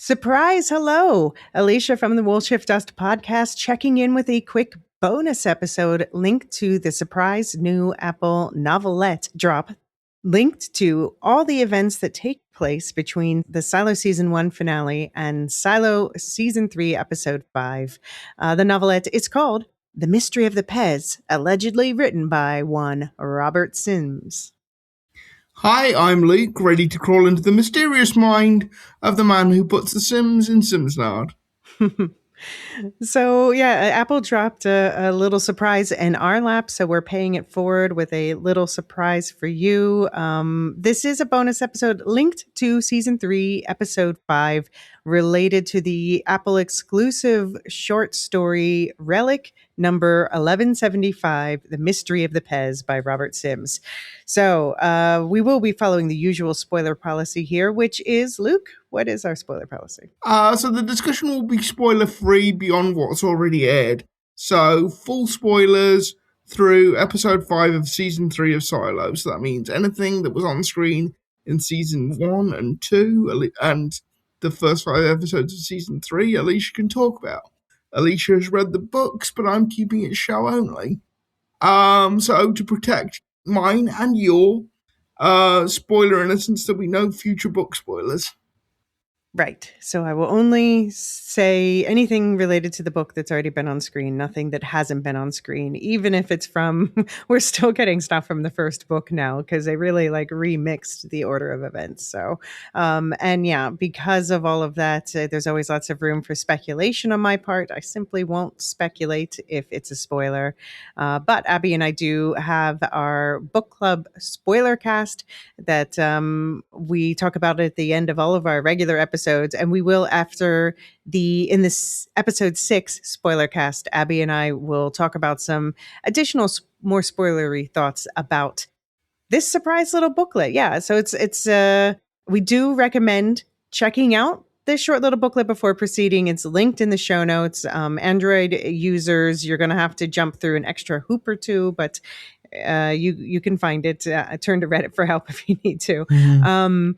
Surprise! Hello! Elysia from the Woolshift Dust podcast checking in with a quick bonus episode linked to the surprise new Apple novelette drop, linked to all the events that take place between the Silo Season 1 finale and Silo Season 3, Episode 5. The novelette is called The Mystery of the Pez, allegedly written by one Robert Sims. Hi, I'm Luke, ready to crawl into the mysterious mind of the man who puts the Sims in Simsnard. So, Apple dropped a little surprise in our lap, so we're paying it forward with a little surprise for you. This is a bonus episode linked to Season 3, Episode 5, related to the Apple exclusive short story Relic number 1175, The Mystery of the Pez by Robert Sims. So we will be following the usual spoiler policy here, which is, Luke, what is our spoiler policy? So the discussion will be spoiler-free beyond what's already aired. So full spoilers through episode 5 of season 3 of Silo. So that means anything that was on screen in season 1 and 2 and the first 5 episodes of season 3, Elysia can talk about. Elysia has read the books, but I'm keeping it show only. So to protect mine and your spoiler innocence, there'll be no future book spoilers. Right. So I will only say anything related to the book that's already been on screen, nothing that hasn't been on screen, even if it's from, we're still getting stuff from the first book now because they really remixed the order of events. So, because of all of that, there's always lots of room for speculation on my part. I simply won't speculate if it's a spoiler. But Abby and I do have our book club spoiler cast that we talk about at the end of all of our regular episodes. And we will, in this episode 6 spoiler cast, Abby and I will talk about some additional, more spoilery thoughts about this surprise little booklet. Yeah, so we do recommend checking out this short little booklet before proceeding. It's linked in the show notes. Android users, you're going to have to jump through an extra hoop or two, but you can find it. Turn to Reddit for help if you need to. Mm-hmm.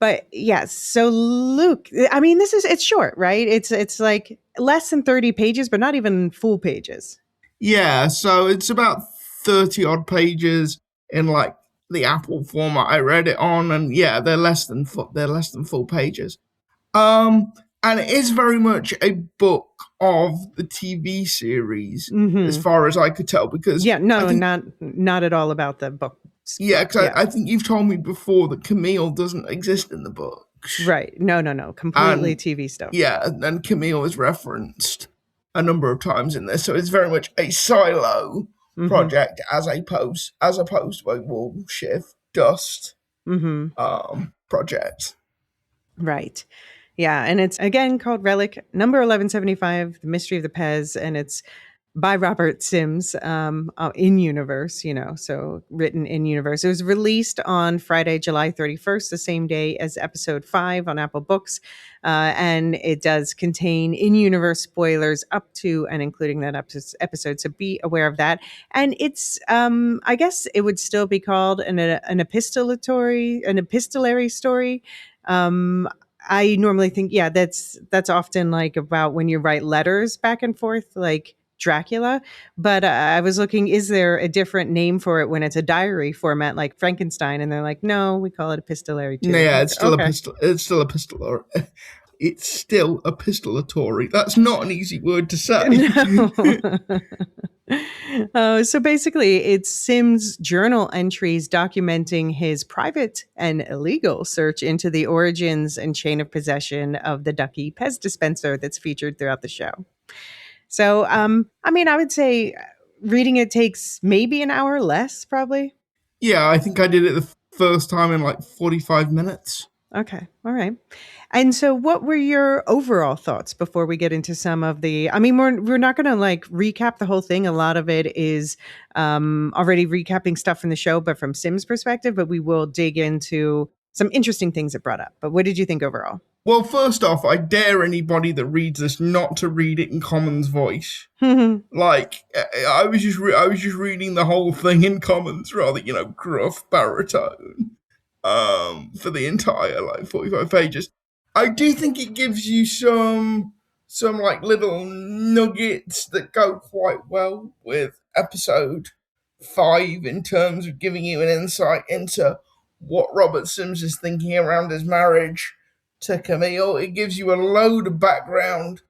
But yes, so Luke, I mean, it's short, right? It's like less than 30 pages, but not even full pages. Yeah, so it's about 30 odd pages in the Apple format I read it on, and yeah, they're less than full pages. And it is very much a book of the TV series, as far as I could tell, because not at all about the book. Yeah, because I think you've told me before that Camille doesn't exist in the books. Right. No. Completely TV stuff. Yeah, and Camille is referenced a number of times in this, so it's very much a silo project as opposed to a Woolshift Dust project. Right. Yeah, and it's again called Relic number 1175, The Mystery of the Pez, and it's by Robert Sims, in universe, so written in universe. It was released on Friday, July 31st, the same day as episode 5 on Apple Books. And it does contain in-universe spoilers up to and including that episode. So be aware of that. And it's, I guess it would still be called an epistolary story. I normally think, that's often about when you write letters back and forth, like Dracula, but I was looking, is there a different name for it when it's a diary format like Frankenstein? And they're like, no, we call it epistolary too. Yeah, it's still epistolary. It's still epistolatory. That's not an easy word to say. No. So basically, it's Sims' journal entries documenting his private and illegal search into the origins and chain of possession of the Ducky Pez dispenser that's featured throughout the show. So, I would say reading it takes maybe an hour less, probably. Yeah, I think I did it the first time in 45 minutes. Okay. All right. And so what were your overall thoughts before we get into some of the, we're not going to recap the whole thing. A lot of it is already recapping stuff from the show, but from Sims' perspective, but we will dig into some interesting things it brought up. But what did you think overall? Well, first off, I dare anybody that reads this not to read it in Common's voice. I was just reading the whole thing in Common's rather, gruff baritone, for the entire 45 pages. I do think it gives you some like little nuggets that go quite well with episode 5 in terms of giving you an insight into what Robert Sims is thinking around his marriage to Camille. It gives you a load of background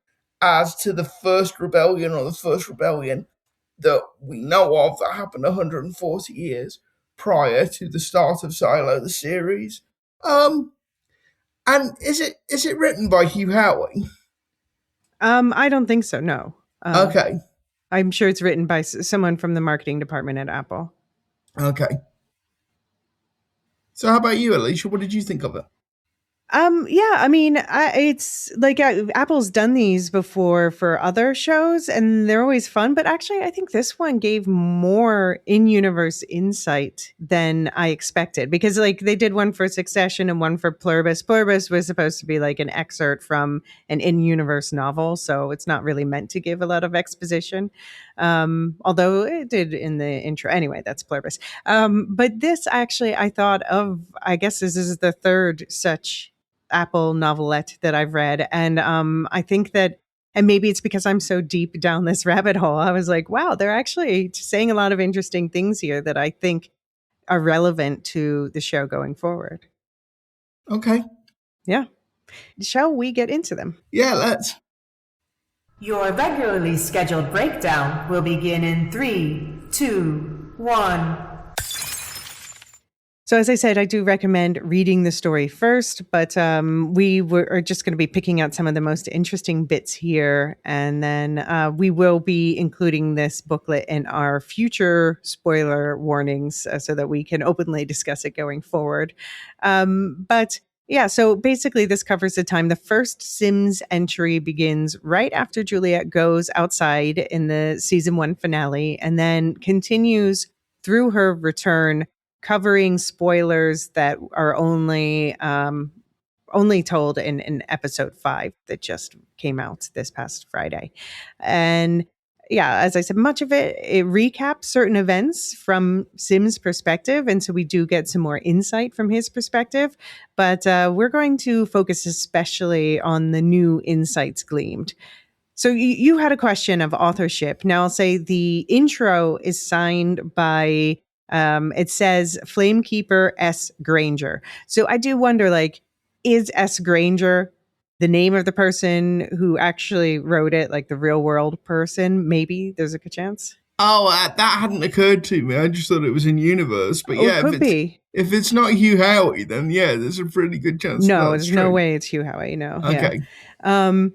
as to the first rebellion or the first rebellion that we know of that happened 140 years prior to the start of Silo the series. And is it written by Hugh Howey? I don't think so. No. Okay, I'm sure it's written by someone from the marketing department at Apple. okay. So how about you, Alicia? What did you think of it? Yeah, I mean, it's like Apple's done these before for other shows, and they're always fun. But actually, I think this one gave more in-universe insight than I expected because, like, they did one for Succession and one for Pluribus. Pluribus was supposed to be like an excerpt from an in-universe novel, so it's not really meant to give a lot of exposition. Although it did in the intro. Anyway, that's Pluribus. But this actually, I thought of. I guess this is the third such Apple novelette that I've read. And I think that, and maybe it's because I'm so deep down this rabbit hole, I was like, wow, they're actually saying a lot of interesting things here that I think are relevant to the show going forward. Okay. Yeah. Shall we get into them? Yeah, let's. Your regularly scheduled breakdown will begin in 3, 2, 1. So as I said, I do recommend reading the story first, but we are just going to be picking out some of the most interesting bits here. And then we will be including this booklet in our future spoiler warnings so that we can openly discuss it going forward. But yeah, so basically this covers the time. The first Sims entry begins right after Juliet goes outside in the season 1 finale and then continues through her return, covering spoilers that are only told in episode 5 that just came out this past Friday. And yeah, as I said, much of it recaps certain events from Sim's perspective. And so we do get some more insight from his perspective. But we're going to focus especially on the new insights gleaned. So you had a question of authorship. Now I'll say the intro is signed by, it says Flamekeeper S. Granger. So I do wonder, like, is S. Granger the name of the person who actually wrote it, like the real world person? Maybe there's a good chance. Oh, that hadn't occurred to me. I just thought it was in universe. But Oh, yeah, it could be. if it's not Hugh Howey, then yeah, there's a pretty good chance. No, That's there's true. no way it's Hugh Howey. No. Okay. Yeah.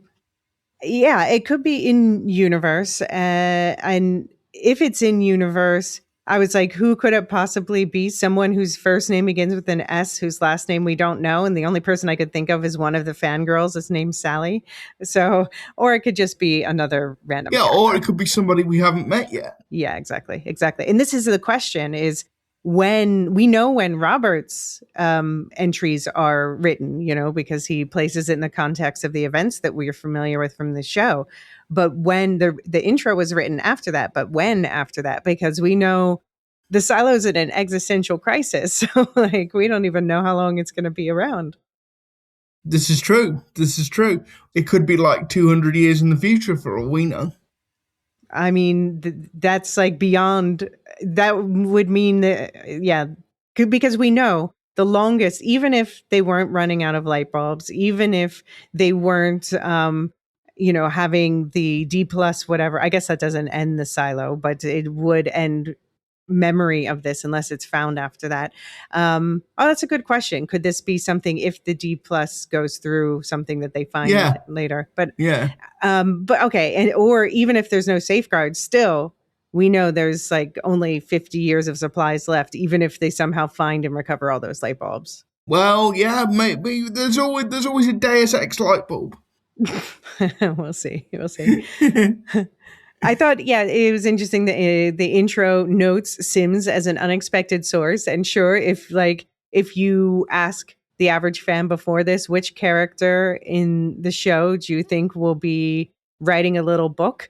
Yeah, it could be in universe. And if it's in universe, I was like, who could it possibly be? Someone whose first name begins with an S, whose last name we don't know. And the only person I could think of is one of the fangirls is named Sally. So, or it could just be another random Yeah, character. or it could be somebody we haven't met yet. Yeah, exactly. And this is the question is, when we know when Robert's entries are written, because he places it in the context of the events that we're familiar with from the show. But when the intro was written after that, but when after that, because we know the silo's in an existential crisis. So like, we don't even know how long it's going to be around. This is true. It could be like 200 years in the future for all we know. I mean, that's like beyond, that would mean that, yeah, because we know the longest, even if they weren't running out of light bulbs, even if they weren't, having the D plus, whatever, I guess that doesn't end the silo, but it would end memory of this unless it's found after that. That's a good question. Could this be something if the D plus goes through something that they find later? But okay, and or even if there's no safeguards, still we know there's like only 50 years of supplies left, even if they somehow find and recover all those light bulbs. Well, yeah, maybe there's always a Deus Ex light bulb. We'll see. I thought, yeah, it was interesting that the intro notes Sims as an unexpected source. And sure, if you ask the average fan before this, which character in the show do you think will be writing a little book?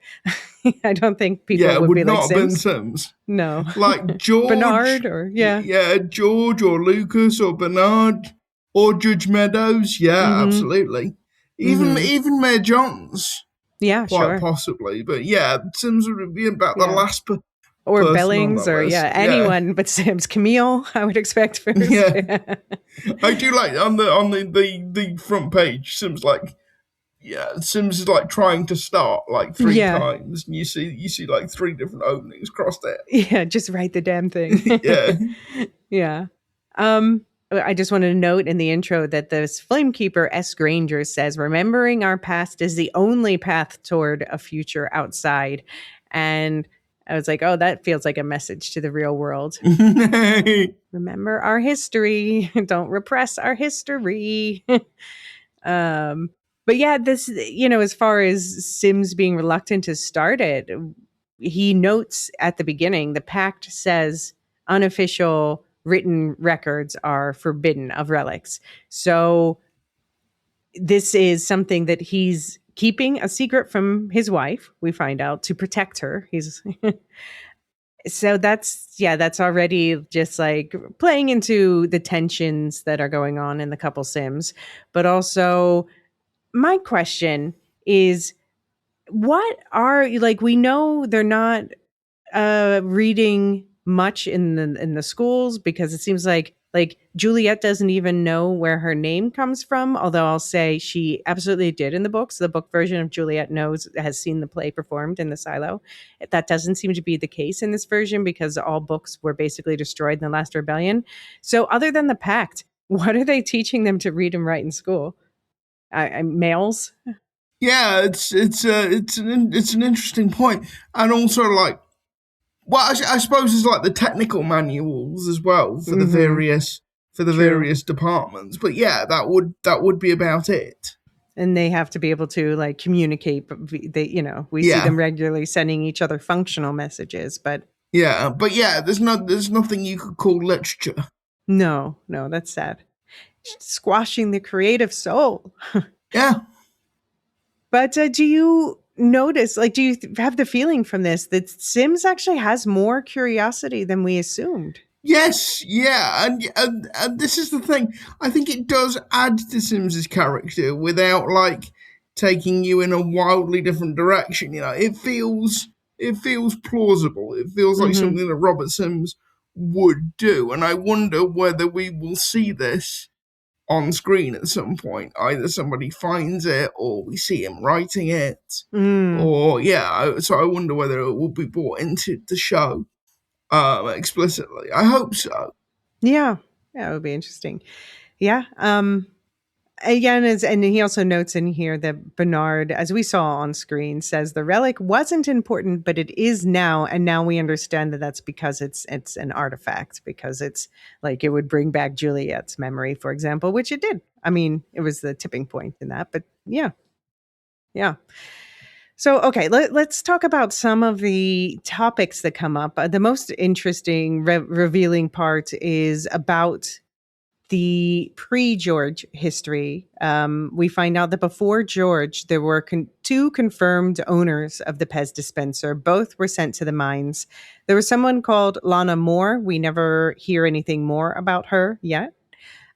I don't think people would be like Sims. Yeah, it would not have been Sims. No. Like George. Bernard or, yeah. Yeah, George or Lucas or Bernard. Or Judge Meadows, yeah, Mm-hmm. absolutely. Even Mm-hmm. even Mayor Johns, Yeah, quite sure. possibly. But yeah, Sims would be about the Yeah. last Or person on Bellings, that or list. yeah, Yeah, anyone but Sims. Camille, I would expect first. yeah. I do like on the front page. Sims like yeah, Sims is like trying to start like three Yeah. times, and you see like three different openings crossed out. Yeah, just write the damn thing. Yeah. Yeah. I just wanted to note in the intro that this Flamekeeper S. Granger says, remembering our past is the only path toward a future outside. And I was like, oh, that feels like a message to the real world. Remember our history. Don't repress our history. um, but yeah, this, as far as Sims being reluctant to start it, he notes at the beginning the pact says unofficial written records are forbidden of relics. So this is something that he's keeping a secret from his wife, we find out, to protect her. He's so that's already just like playing into the tensions that are going on in the couple Sims. But also my question is, what are like, we know they're not reading much in the schools, because it seems like Juliet doesn't even know where her name comes from, although I'll say she absolutely did in the books. The book version of Juliet has seen the play performed in the silo. That doesn't seem to be the case in this version, because all books were basically destroyed in the last rebellion. So other than the pact, what are they teaching them to read and write in school? Males? Yeah, it's an interesting point, and also like, well, I suppose it's like the technical manuals as well for the Mm-hmm. True. various departments. But yeah, that would be about it. And they have to be able to like communicate, but we see Yeah, them regularly sending each other functional messages, but yeah, but yeah, there's nothing you could call literature. no, that's sad. Squashing the creative soul. Yeah. But do you notice, like, do you have the feeling from this that Sims actually has more curiosity than we assumed? Yes, yeah, and this is the thing. I think it does add to Sims's character without like taking you in a wildly different direction. It feels plausible. It feels like Mm-hmm. something that Robert Sims would do, and I wonder whether we will see this on screen at some point. Either somebody finds it, or we see him writing it, Mm. or yeah. So I wonder whether it will be brought into the show explicitly. I hope so. Yeah. Yeah, it would be interesting. Yeah. Again, and he also notes in here that Bernard, as we saw on screen, says the relic wasn't important, but it is now, and now we understand that that's because it's an artifact, because it's like it would bring back Juliet's memory, for example, which it did. I mean, it was the tipping point in that, but yeah, yeah. So, okay, let's talk about some of the topics that come up. The most interesting, revealing part is about the pre-George history. We find out that before George, there were two confirmed owners of the Pez dispenser. Both were sent to the mines. There was someone called Lana Moore. We never hear anything more about her yet.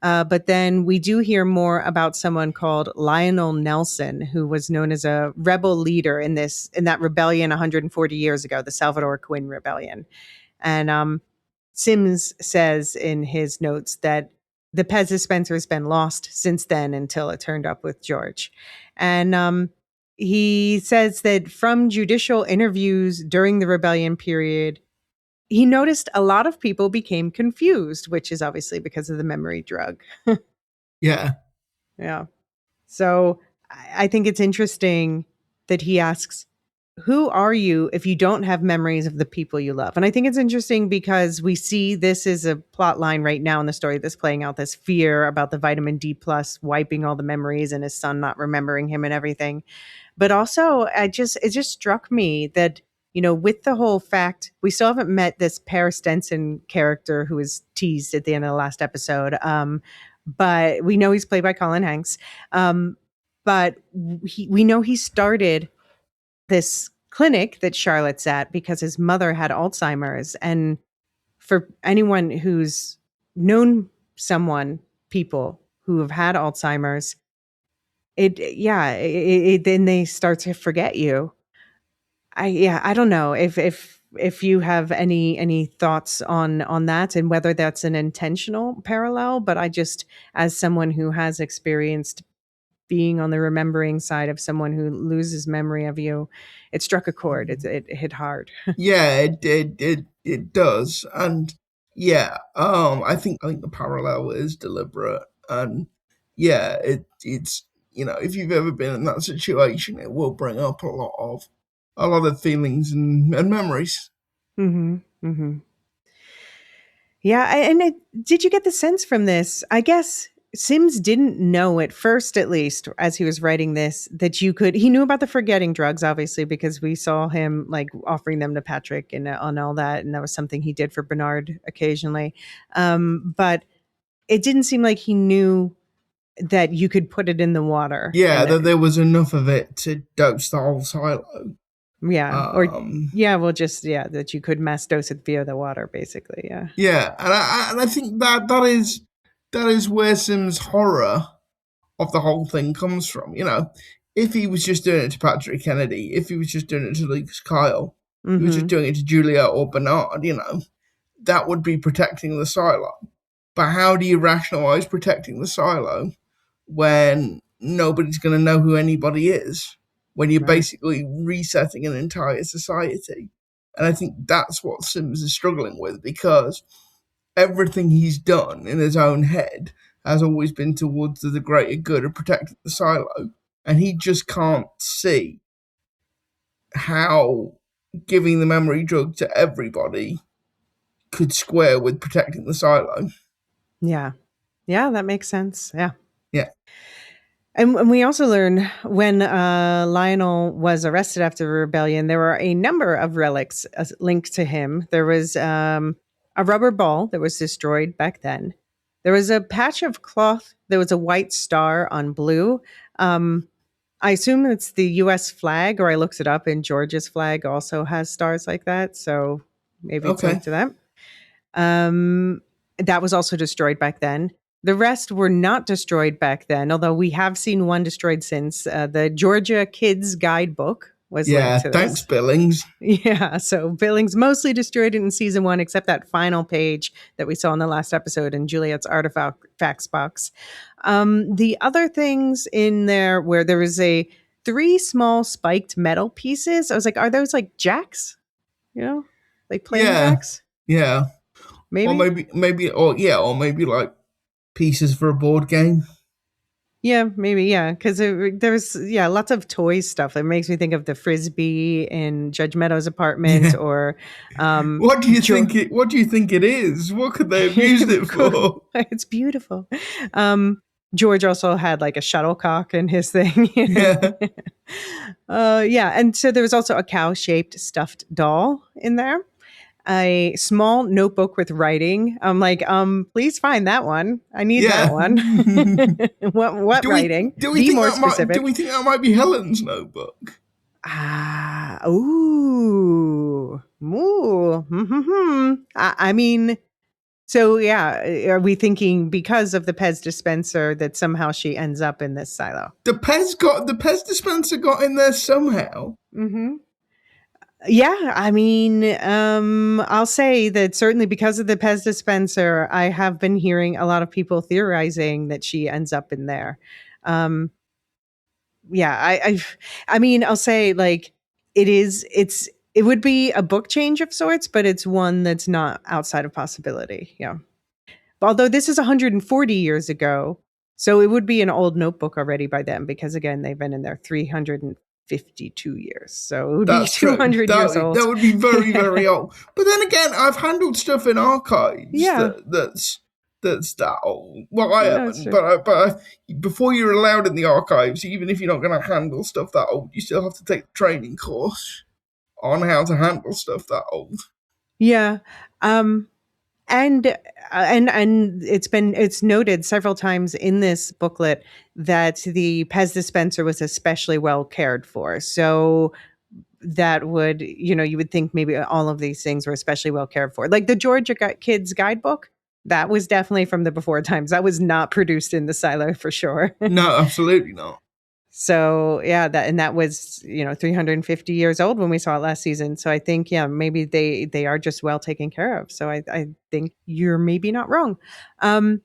But then we do hear more about someone called Lionel Nelson, who was known as a rebel leader in that rebellion 140 years ago, the Salvador Quinn Rebellion. And Sims says in his notes that the Pez dispenser has been lost since then until it turned up with George. And he says that from judicial interviews during the rebellion period, he noticed a lot of people became confused, which is obviously because of the memory drug. Yeah. Yeah. So I think it's interesting that he asks, who are you if you don't have memories of the people you love? And I think it's interesting because we see this is a plot line right now in the story that's playing out, this fear about the vitamin D plus wiping all the memories and his son not remembering him and everything. But also it just struck me that, with the whole fact we still haven't met this Paris Denson character who was teased at the end of the last episode. But we know he's played by Colin Hanks. But we know he started this clinic that Charlotte's at because his mother had Alzheimer's. And for anyone who's known people who have had Alzheimer's, then they start to forget you. I don't know if you have any thoughts on that and whether that's an intentional parallel, but I just, as someone who has experienced being on the remembering side of someone who loses memory of you, it struck a chord. It hit hard. Yeah, it does, and yeah, I think the parallel is deliberate, and yeah, it's if you've ever been in that situation, it will bring up a lot of feelings and memories. Hmm. Hmm. Yeah, did you get the sense from this? I guess Sims didn't know at first, at least as he was writing this, that you could. He knew about the forgetting drugs, obviously, because we saw him like offering them to Patrick and on all that, and that was something he did for Bernard occasionally. But it didn't seem like he knew that you could put it in the water, Yeah, and that there was enough of it to dose the whole silo. yeah, or Um, yeah, well, just that you could mass dose it via the water, basically. Yeah. yeah, and I think that is where Sim's horror of the whole thing comes from. If he was just doing it to Patrick Kennedy, if he was just doing it to Lucas Kyle, if he was just Mm-hmm. doing it to Julia or Bernard, that would be protecting the silo. But how do you rationalize protecting the silo when nobody's going to know who anybody is? When you're Right. basically resetting an entire society. And I think that's what Sims is struggling with, because everything he's done in his own head has always been towards the greater good of protecting the silo. And he just can't see how giving the memory drug to everybody could square with protecting the silo. Yeah. Yeah, that makes sense. Yeah. Yeah. And we also learn when Lionel was arrested after the rebellion, there were a number of relics linked to him. There was a rubber ball that was destroyed back then. There was a patch of cloth. There was a white star on blue. Um, I assume it's the U.S. flag, or I looked it up, and Georgia's flag also has stars like that. So maybe it's Okay. linked to that. Um, that was also destroyed back then. The rest were not destroyed back then, although we have seen one destroyed since. The Georgia Kids Guidebook was linked Yeah. to Thanks, this. Billings. Yeah, so Billings mostly destroyed it in season one, except that final page that we saw in the last episode in Juliet's artifacts box. The other things in there where there was a three small spiked metal pieces, I was like, are those like jacks? You know, like plane Yeah. jacks? Yeah. Or Maybe. maybe like pieces for a board game. Yeah, maybe. Yeah, because there's lots of toy stuff. It makes me think of the frisbee in Judge Meadows' apartment, Yeah. or What do you jo- think it is? What could they have used it for? it's beautiful. Um, George also had like a shuttlecock in his thing. Yeah. Yeah, and so there was also a cow-shaped stuffed doll in there. A small notebook with writing. I'm like, please find that one. I need that Yeah. one. What do we writing? do we Be think more that might do specific. we think that might be Helen's notebook? Ah, ooh, ooh. I mean, so yeah, are we thinking because of the Pez dispenser that somehow she ends up in this silo? The Pez dispenser got in there somehow. Mm-hmm. Yeah, I mean, I'll say that certainly because of the Pez dispenser, I have been hearing a lot of people theorizing that she ends up in there. Um, yeah, I mean, I'll say like it would be a book change of sorts, but it's one that's not outside of possibility. Yeah. Although this is 140 years ago, so it would be an old notebook already by then, because again, they've been in there 352 years. So it would be That's true. 200 years That old. would be very, very old. But then again, I've handled stuff in archives Yeah. that's that old. Well, I Yeah, that's haven't, true. before you're allowed in the archives, even if you're not going to handle stuff that old, you still have to take the training course on how to handle stuff that old. Yeah. Um and it's noted several times in this booklet that the Pez dispenser was especially well cared for. So that would, you would think maybe all of these things were especially well cared for. Like the Georgia Kids Guidebook. That was definitely from the before times. That was not produced in the silo for sure. No, absolutely not. So yeah, that was 350 years old when we saw it last season. So I think maybe they are just well taken care of. So I think you're maybe not wrong. And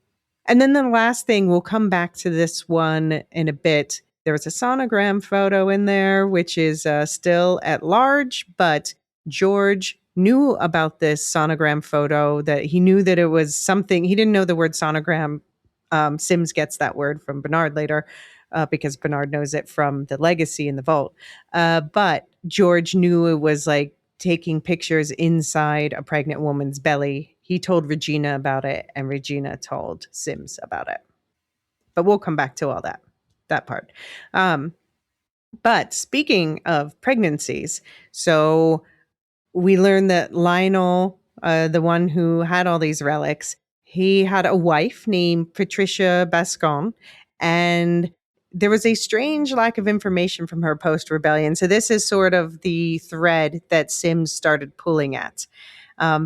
then the last thing, we'll come back to this one in a bit. There was a sonogram photo in there, which is still at large, but George knew about this sonogram photo, that he knew that it was something. He didn't know the word sonogram. Sims gets that word from Bernard later, because Bernard knows it from the legacy in the vault. But George knew it was like taking pictures inside a pregnant woman's belly. He told Regina about it, and Regina told Sims about it. But we'll come back to all that part. But speaking of pregnancies, so we learned that Lionel, the one who had all these relics, he had a wife named Patricia Bascon, and there was a strange lack of information from her post rebellion. So this is sort of the thread that Sims started pulling at,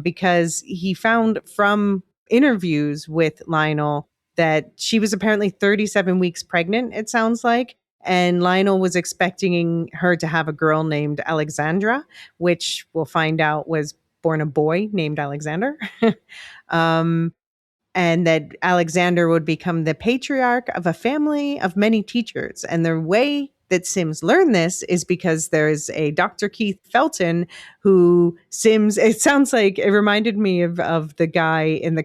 because he found from interviews with Lionel that she was apparently 37 weeks pregnant, it sounds like. And Lionel was expecting her to have a girl named Alexandra, which we'll find out was born a boy named Alexander. um, and that Alexander would become the patriarch of a family of many teachers. And the way that Sims learned this is because there's a Dr. Keith Felton who Sims, it sounds like it reminded me of the guy in the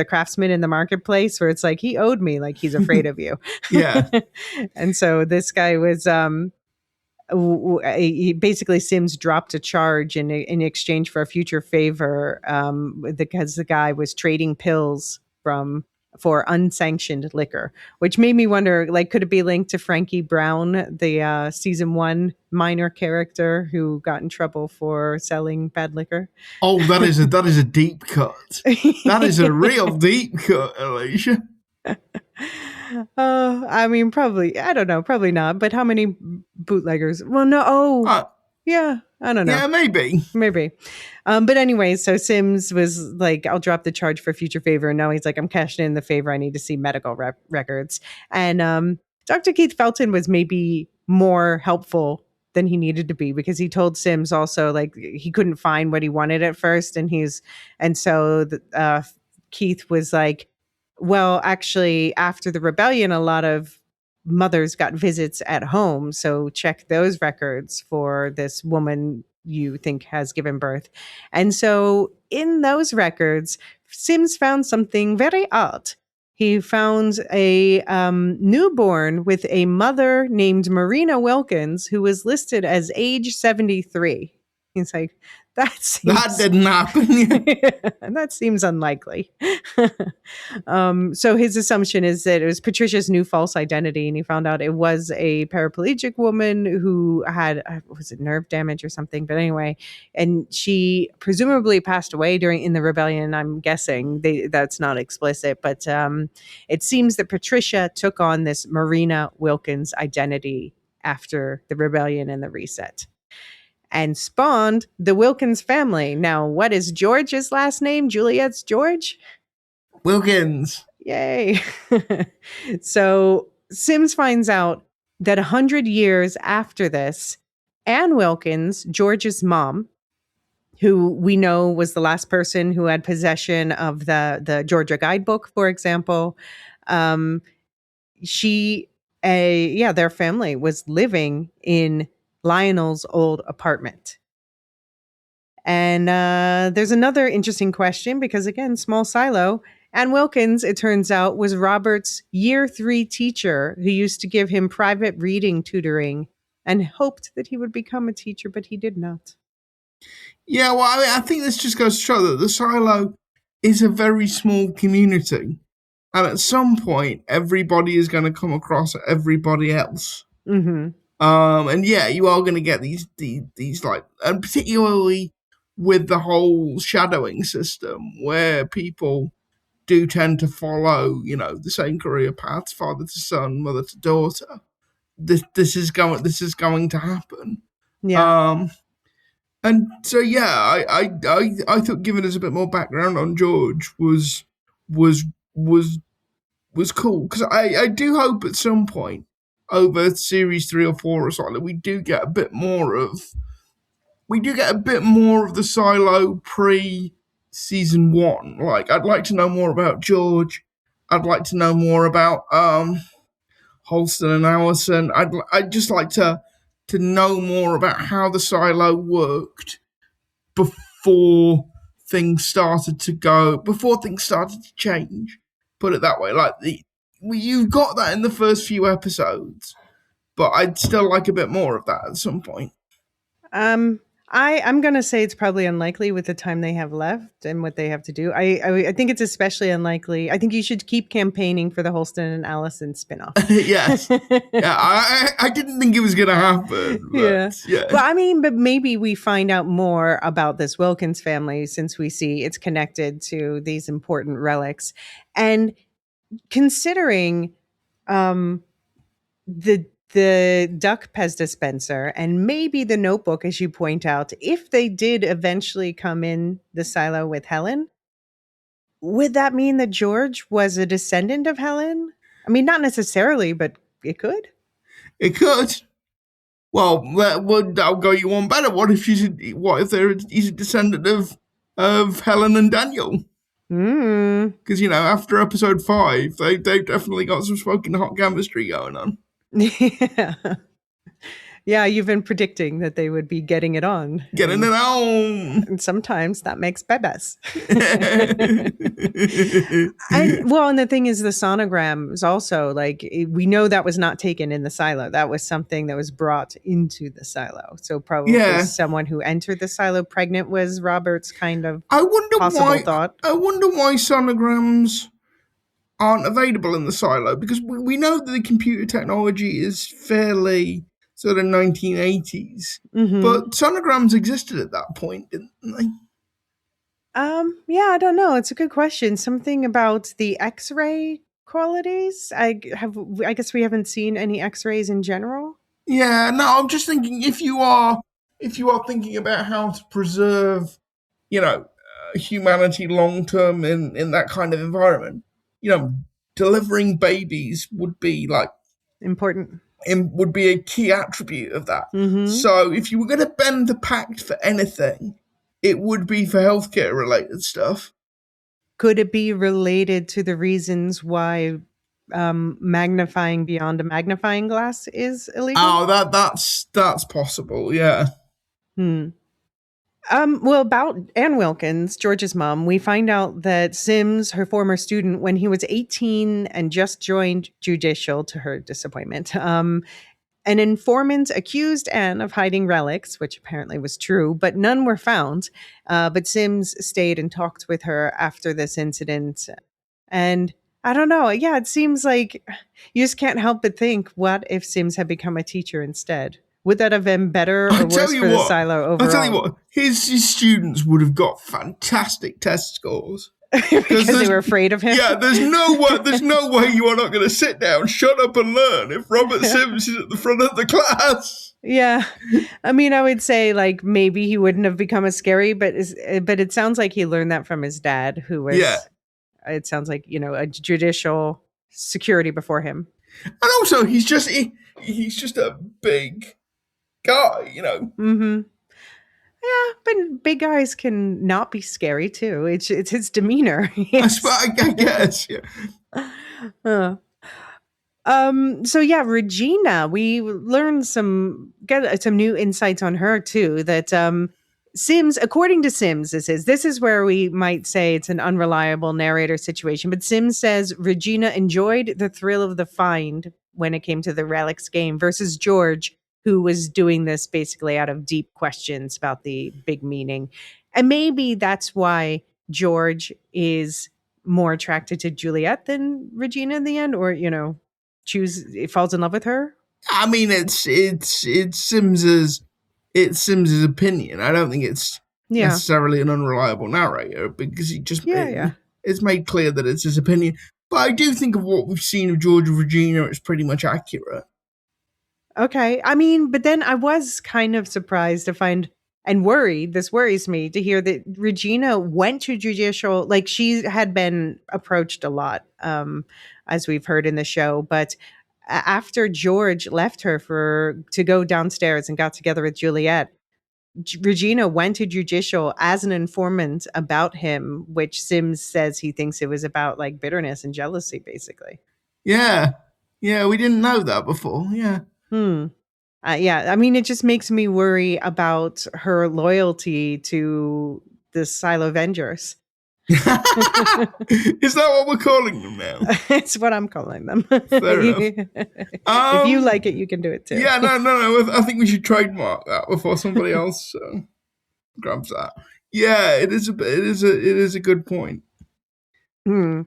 craftsman in the marketplace, where it's like, he owed me, like he's afraid of you. Yeah. And so this guy was, he basically Sims dropped a charge in exchange for a future favor, because the guy was trading pills for unsanctioned liquor, which made me wonder, like, could it be linked to Frankie Brown, the season 1 minor character who got in trouble for selling bad liquor? Oh, that is a deep cut. That is a real deep cut, Elysia. I mean, probably, I don't know, probably not. But how many bootleggers? Well, no. Oh, yeah, I don't know. Yeah, maybe. But anyway, so Sims was like, I'll drop the charge for future favor. And now he's like, I'm cashing in the favor. I need to see medical records. And Dr. Keith Felton was maybe more helpful than he needed to be, because he told Sims also, like, he couldn't find what he wanted at first. And so Keith was like, well, actually, after the rebellion, a lot of mothers got visits at home. So check those records for this woman you think has given birth. And so in those records, Sims found something very odd. He found a newborn with a mother named Marina Wilkins, who was listed as age 73. He's like, that didn't happen. That seems unlikely. So his assumption is that it was Patricia's new false identity, and he found out it was a paraplegic woman who had, was it nerve damage or something? But anyway, and she presumably passed away in the rebellion. I'm guessing that's not explicit, but it seems that Patricia took on this Marina Wilkins identity after the rebellion and the reset, and spawned the Wilkins family. Now, what is George's last name? Juliet's George? Wilkins. Yay. So Sims finds out that 100 years after this, Anne Wilkins, George's mom, who we know was the last person who had possession of the Georgia guidebook, for example, their family was living in Lionel's old apartment. And there's another interesting question, because again, small silo. Anne Wilkins, it turns out, was Robert's year 3 teacher who used to give him private reading tutoring and hoped that he would become a teacher, but he did not. Yeah, well, I think this just goes to show that the silo is a very small community. And at some point, everybody is going to come across everybody else. Mm-hmm. And yeah, you are going to get these like, and particularly with the whole shadowing system, where people do tend to follow, the same career paths, father to son, mother to daughter. This is going to happen. Yeah. And so yeah, I thought giving us a bit more background on George was was was was cool, because I do hope at some point over series 3 or 4 or something we do get a bit more of the Silo pre season 1. Like, I'd like to know more about George. I'd like to know more about Holston and Allison. I'd just like to know more about how the Silo worked before things started to change. Put it that way. Like, you got that in the first few episodes, but I'd still like a bit more of that at some point. I'm gonna say it's probably unlikely with the time they have left and what they have to do. I think it's especially unlikely. I think you should keep campaigning for the Holston and Allison spinoff. Yes, yeah. I didn't think it was gonna happen. But, yeah. Well, I mean, but maybe we find out more about this Wilkins family since we see it's connected to these important relics, and considering the duck Pez dispenser and maybe the notebook, as you point out, if they did eventually come in the silo with Helen, would that mean that George was a descendant of Helen? I mean, not necessarily, but it could. It could. Well, that'll go you one better. What if he's a descendant of Helen and Daniel? Because after episode 5, they've definitely got some smoking hot chemistry going on. Yeah. Yeah, you've been predicting that they would be getting it on. Getting it on. And sometimes that makes bebes. And the thing is, the sonogram is also we know that was not taken in the silo. That was something that was brought into the silo. So probably someone who entered the silo pregnant was Robert's kind of possible thought. I wonder why sonograms aren't available in the silo, because we know that the computer technology is fairly sort of 1980s, but sonograms existed at that point, didn't they? Yeah, I don't know. It's a good question. Something about the X-ray qualities. I guess we haven't seen any X-rays in general. Yeah, no, I'm just thinking if you are thinking about how to preserve, humanity long term in that kind of environment, delivering babies would be important. Would be a key attribute of that. So if you were going to bend the pact for anything, it would be for healthcare related stuff. Could it be related to the reasons why magnifying beyond a magnifying glass is illegal? Oh, that's possible. Yeah. Well, about Ann Wilkins, George's mom, we find out that Sims, her former student, when he was 18 and just joined judicial, to her disappointment, an informant accused Anne of hiding relics, which apparently was true, but none were found. But Sims stayed and talked with her after this incident. And I don't know. Yeah, it seems like you just can't help but think, what if Sims had become a teacher instead? Would that have been better or worse for the silo overall? I'll tell you what, his students would have got fantastic test scores. Because they were afraid of him? Yeah, there's no way you are not going to sit down, shut up and learn if Robert Sims is at the front of the class. Yeah. I mean, I would say maybe he wouldn't have become as scary, but it sounds like he learned that from his dad, who was, it sounds like, a judicial security before him. And also, he's just a big guy, Yeah, but big guys can not be scary too. It's his demeanor. I guess. Yeah. So yeah, Regina, we learned get some new insights on her too. That Sims, according to Sims, this is where we might say it's an unreliable narrator situation. But Sims says Regina enjoyed the thrill of the find when it came to the relics game versus George, who was doing this basically out of deep questions about the big meaning. And maybe that's why George is more attracted to Juliet than Regina in the end, or, falls in love with her. I mean, it's Sims's opinion. I don't think it's necessarily an unreliable narrator, because he just it's made clear that it's his opinion. But I do think of what we've seen of George and Regina, it's pretty much accurate. Okay. I mean, but then I was kind of surprised to find and worried. This worries me to hear that Regina went to judicial, like she had been approached a lot, as we've heard in the show, but after George left her to go downstairs and got together with Juliet, Regina went to judicial as an informant about him, which Sims says he thinks it was about like bitterness and jealousy, basically. Yeah. Yeah, we didn't know that before. Yeah. Hmm. Yeah, I mean, it just makes me worry about her loyalty to the Silo Vengers. Is that what we're calling them now? It's what I'm calling them. Fair enough. If you like it, you can do it too. Yeah, no. I think we should trademark that before somebody else grabs that. Yeah, it is a good point. Hmm.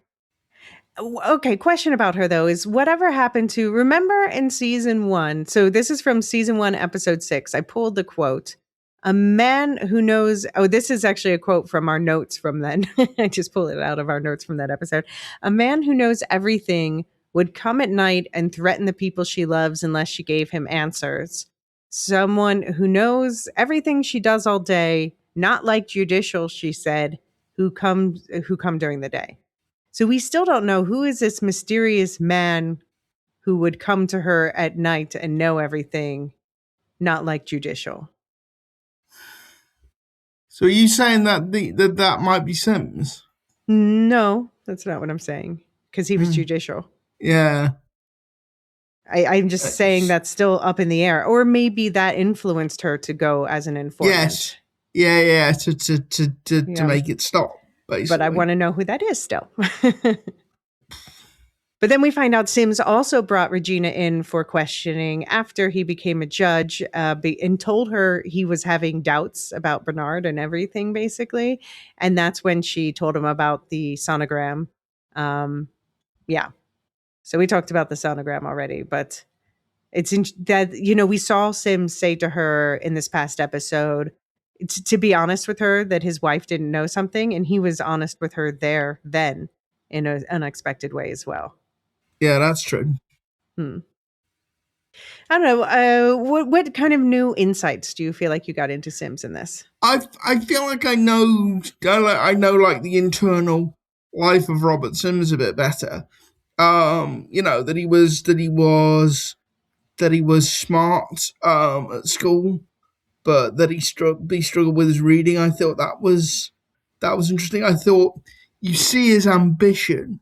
Okay, question about her though is whatever happened to, remember in season 1, so this is from season 1 episode 6, I pulled the quote, a man who knows, oh, this is actually a quote from our notes from then. I just pulled it out of our notes from that episode. A man who knows everything would come at night and threaten the people she loves unless she gave him answers. Someone who knows everything she does all day, not like judicial, she said, who come during the day. So we still don't know who is this mysterious man who would come to her at night and know everything, not like judicial. So are you saying that that might be Sims? No, that's not what I'm saying, because he was judicial. Yeah. I'm just saying that's still up in the air. Or maybe that influenced her to go as an informant. Yes. Yeah. To make it stop, basically. But I want to know who that is still. But then we find out Sims also brought Regina in for questioning after he became a judge, and told her he was having doubts about Bernard and everything, basically. And that's when she told him about the sonogram. Yeah. So we talked about the sonogram already, but it's that, we saw Sims say to her in this past episode to be honest with her that his wife didn't know something. And he was honest with her then in an unexpected way as well. Yeah, that's true. I don't know. What kind of new insights do you feel like you got into Sims in this? I feel like I know like the internal life of Robert Sims a bit better. That he was smart at school, but that he struggled with his reading. I thought that was interesting. I thought you see his ambition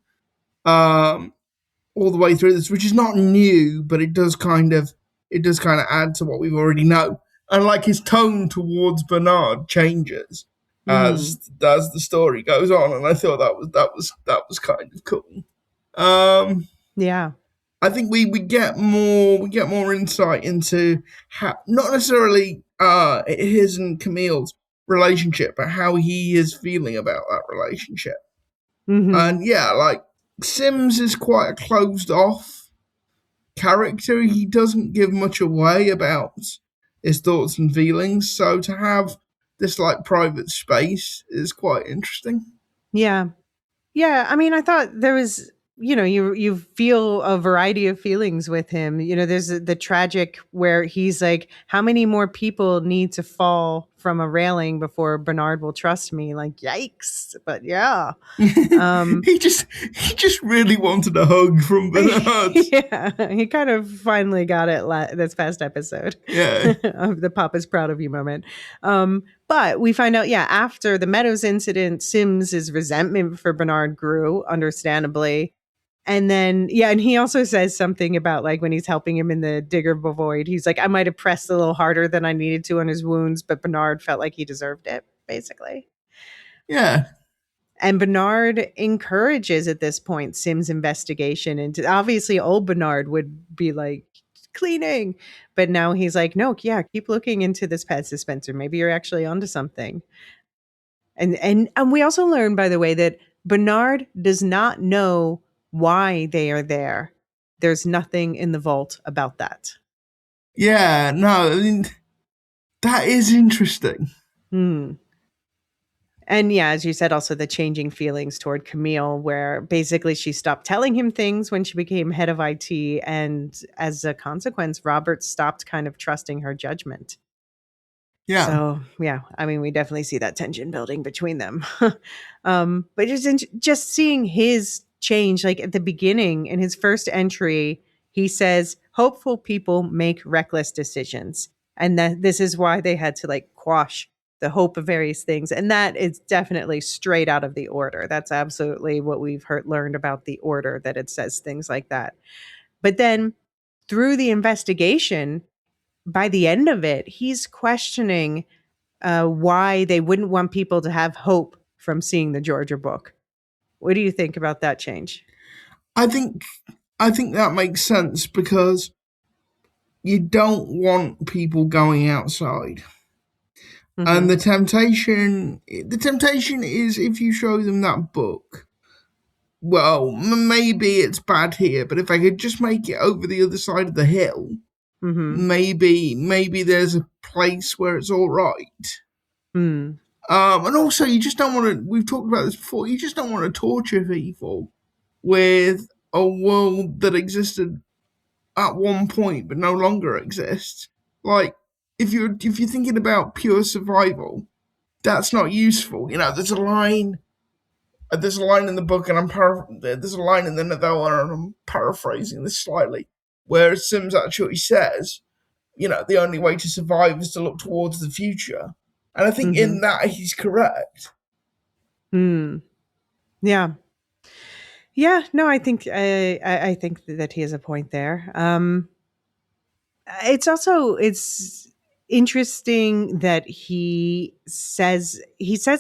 all the way through this, which is not new, but it does kind of add to what we've already know. And like his tone towards Bernard changes as the story goes on, and I thought that was kind of cool. Yeah. I think we get more insight into how, not necessarily his and Camille's relationship, but how he is feeling about that relationship. And yeah, like Sims is quite a closed off character. He doesn't give much away about his thoughts and feelings. So to have this like private space is quite interesting. Yeah. Yeah. I mean, I thought there was, you feel a variety of feelings with him. There's the tragic where he's like, how many more people need to fall from a railing before Bernard will trust me? Like, yikes. But yeah. He just really wanted a hug from Bernard. Yeah, he kind of finally got it this past episode. Yeah. Of the Papa's proud of you moment. But we find out, after the Meadows incident, Sims's resentment for Bernard grew, understandably. And then, and he also says something about like when he's helping him in the Digger Void, he's like, I might have pressed a little harder than I needed to on his wounds, but Bernard felt like he deserved it, basically. Yeah. And Bernard encourages at this point Sim's investigation into, obviously old Bernard would be like cleaning, but now he's like, no, keep looking into this pet dispenser. Maybe you're actually onto something. And we also learn, by the way, that Bernard does not know why they are there. There's nothing in the vault about that. Yeah, no, I mean, that is interesting. And as you said, also the changing feelings toward Camille, where basically she stopped telling him things when she became head of IT. And as a consequence, Robert stopped kind of trusting her judgment. Yeah. So yeah, I mean, we definitely see that tension building between them. But just seeing his change, like at the beginning in his first entry, he says, "Hopeful people make reckless decisions," and that this is why they had to like quash the hope of various things, and that is definitely straight out of the Order. That's absolutely what we've learned about the Order, that it says things like that. But then through the investigation, by the end of it, he's questioning why they wouldn't want people to have hope from seeing the Georgia book. What do you think about that change? I think I think that makes sense because you don't want people going outside. And Mm-hmm. the temptation is if you show them that book, well, maybe it's bad here, but if I could just make it over the other side of the hill, Mm-hmm. maybe there's a place where it's all right. Mm. And also, you just don't want to. We've talked about this before. You just don't want to torture people with a world that existed at one point but no longer exists. Like, if you're thinking about pure survival, that's not useful. There's a line in the book, and there's a line in the novella, and I'm paraphrasing this slightly, where Sims actually says, the only way to survive is to look towards the future. And I think Mm-hmm. in that he's correct. Mm. Yeah. Yeah. No, I think I think that he has a point there. It's interesting that he says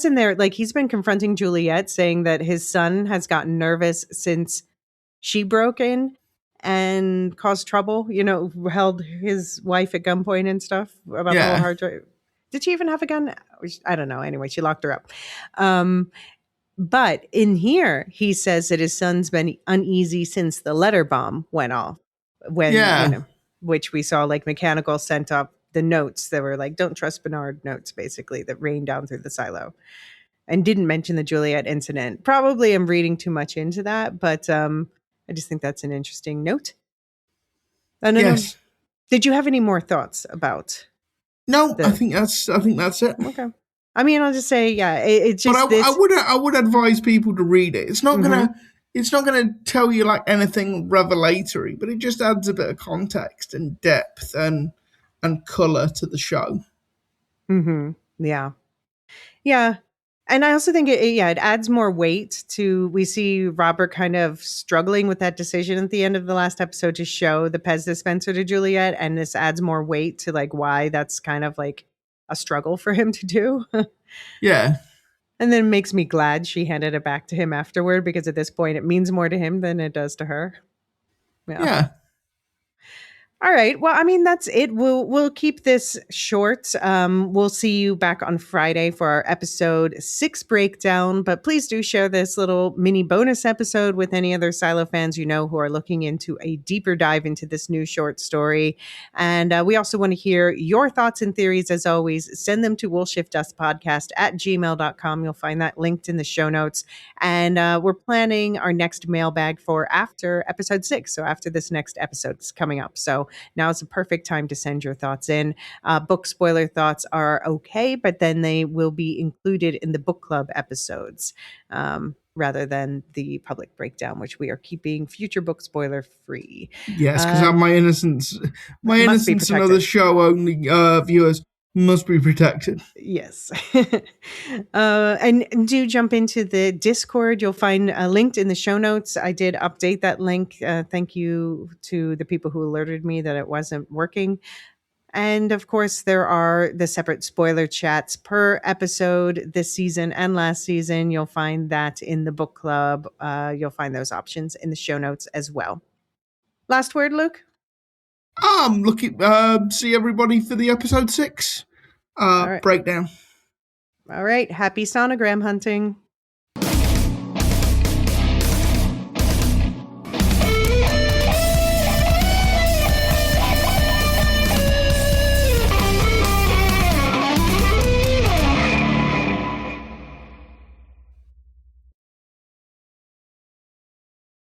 in there, like, he's been confronting Juliet, saying that his son has gotten nervous since she broke in and caused trouble, held his wife at gunpoint and stuff about the whole Yeah, hard drive. Did she even have a gun? I don't know. Anyway, she locked her up. Um, but in here, he says that his son's been uneasy since the letter bomb went off. When, yeah, which we saw, like, Mechanical sent up the notes that were like, "Don't trust Bernard" notes, basically, that rained down through the silo, and didn't mention the Juliet incident. Probably I'm reading too much into that, but I just think that's an interesting note. I don't know. yes. Did you have any more thoughts about No, I the? think that's it. Okay. I mean, I'll just say, yeah, it's But just this. I would advise people to read it. Hmm. It's not gonna tell you like anything revelatory, but it just adds a bit of context and depth and color to the show. Hmm. Yeah. Yeah. And I also think it adds more weight to, we see Robert kind of struggling with that decision at the end of the last episode to show the Pez dispenser to Juliet. And this adds more weight to like why that's kind of like a struggle for him to do. Yeah, And then makes me glad she handed it back to him afterward, because at this point it means more to him than it does to her. Yeah. yeah. All right. Well, I mean, that's it. We'll keep this short. We'll see you back on Friday for our episode 6 breakdown. But please do share this little mini bonus episode with any other Silo fans who are looking into a deeper dive into this new short story. And we also want to hear your thoughts and theories. As always, send them to we'llshiftustpodcast@gmail.com. You'll find that linked in the show notes. And we're planning our next mailbag for after episode 6. So after this next episode is coming up. So now is the perfect time to send your thoughts in. Book spoiler thoughts are okay, but then they will be included in the book club episodes, rather than the public breakdown, which we are keeping future book spoiler free. Yes, because Um, my must be innocence and other protected. show only viewers must be protected. Yes. And do jump into the Discord. You'll find linked in the show notes. I did update that link. Thank you to the people who alerted me that it wasn't working. And of course, there are the separate spoiler chats per episode this season and last season. You'll find that in the book club. You'll find those options in the show notes as well. Last word, Luke? Looking see everybody for the episode 6 All right. breakdown. All right. Happy sonogram hunting.